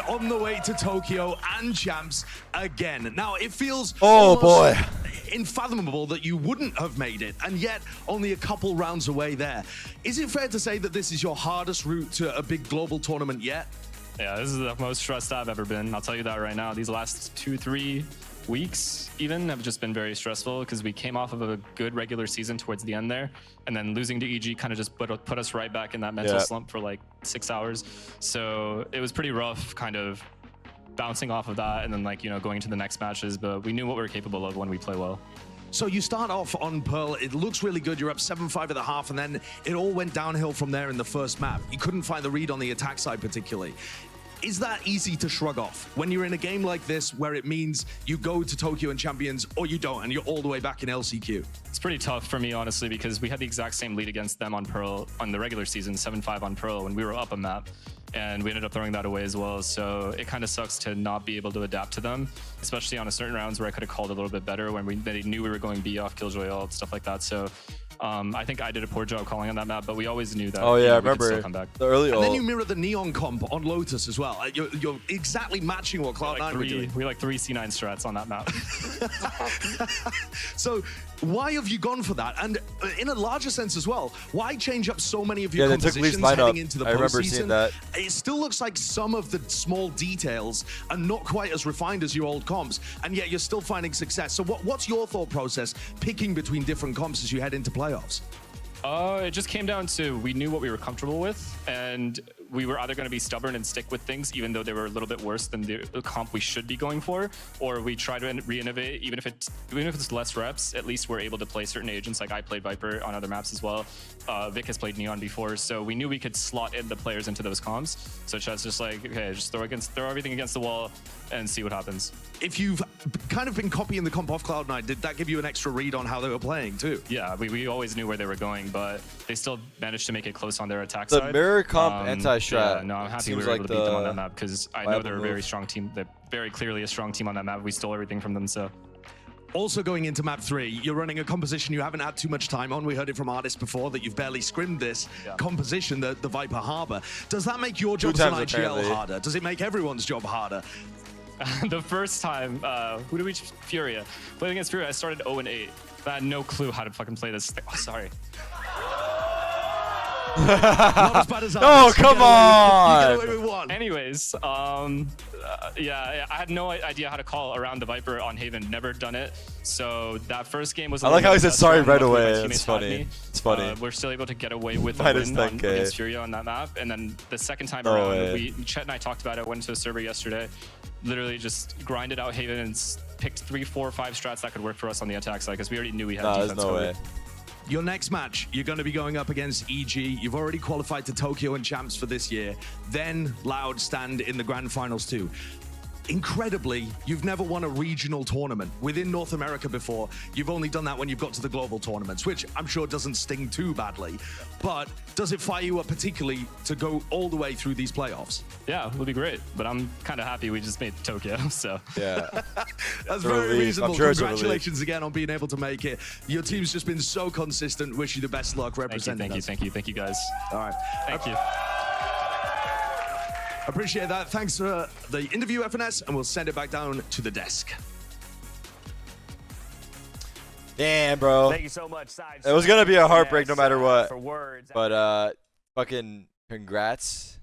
On the way to Tokyo and champs again. Now it feels unfathomable that you wouldn't have made it, and yet only a couple rounds away there. Is it fair to say that this is your hardest route to a big global tournament yet? Yeah, this is the most stressed I've ever been. I'll tell you that right now. These last 2-3 weeks even have just been very stressful because we came off of a good regular season towards the end there, and then losing to EG kind of just put us right back in that mental slump for like 6 hours. So it was pretty rough kind of bouncing off of that and then, like, you know, going into the next matches, but we knew what we were capable of when we play well. So you start off on Pearl, it looks really good, you're up 7-5 at the half, and then it all went downhill from there in the first map. You couldn't find the read on the attack side particularly. Is that easy to shrug off when you're in a game like this where it means you go to Tokyo and Champions or you don't and you're all the way back in LCQ? It's pretty tough for me, honestly, because we had the exact same lead against them on Pearl on the regular season, 7-5 on Pearl, when we were up a map, and we ended up throwing that away as well. So it kind of sucks to not be able to adapt to them, especially on a certain rounds where I could have called a little bit better when they knew we were going B off Killjoy ult, stuff like that. So I think I did a poor job calling on that map, but we always knew that. Oh yeah, I we could remember still come back. the early And ult. then you mirror the Neon comp on Lotus as well. You're exactly matching what Cloud9 were doing. We like three C9 strats on that map. So why have you gone for that? And in a larger sense as well, why change up so many of your compositions heading into the postseason? I remember seeing that. It still looks like some of the small details are not quite as refined as your old comps, and yet you're still finding success. So what's your thought process picking between different comps as you head into playoffs? It just came down to we knew what we were comfortable with, and we were either going to be stubborn and stick with things even though they were a little bit worse than the comp we should be going for, or we try to re-innovate. Even if it's less reps, at least we're able to play certain agents. Like I played Viper on other maps as well. Vic has played Neon before, so we knew we could slot in the players into those comps, such as just like, okay, just throw everything against the wall and see what happens. If you've kind of been copying the comp off Cloud9, did that give you an extra read on how they were playing too? Yeah, we always knew where they were going, but they still managed to make it close on their attack The side. mirror comp anti-strat. Yeah, no, I'm happy we seems were like able to beat them on that the map because I know they're a very move. strong team. They're very clearly a strong team on that map. We stole everything from them, so. Also going into map 3, you're running a composition you haven't had too much time on. We heard it from artists before that you've barely scrimmed this composition, the Viper Harbor. Does that make your job as an IGL harder? Does it make everyone's job harder? The first time, who did we Furia? Playing against Furia, I started 0-8. I had no clue how to fucking play this thing. Oh, sorry. Not as bad as No, come on! You get away with one. Anyways, yeah, I had no idea how to call around the Viper on Haven. Never done it. So that first game was a I like how he said sorry right away. It's It's funny. It's funny. We're still able to get away with a Minus win 10K. against Furia on that map. And then the second time No around, way. Chet and I talked about it. Went to a server yesterday. Literally just grinded out Haven and picked 3, 4, 5 strats that could work for us on the attack side because we already knew we had defense There's no covered. way. Your next match, you're going to be going up against EG. You've already qualified to Tokyo and Champs for this year. Then Loud stand in the Grand Finals too. Incredibly, you've never won a regional tournament within North America before. You've only done that when you've got to the global tournaments, which I'm sure doesn't sting too badly. But does it fire you up particularly to go all the way through these playoffs? Yeah, it would be great. But I'm kind of happy we just made Tokyo, so. Yeah. That's very reasonable. Sure Congratulations again on being able to make it. Your team's just been so consistent. Wish you the best luck representing us. Thank you, guys. All right. Thank you. Appreciate that. Thanks for the interview, FNS, and we'll send it back down to the desk. Damn, bro. Thank you so much, Side. It was gonna be a heartbreak no matter what. For words. But fucking congrats.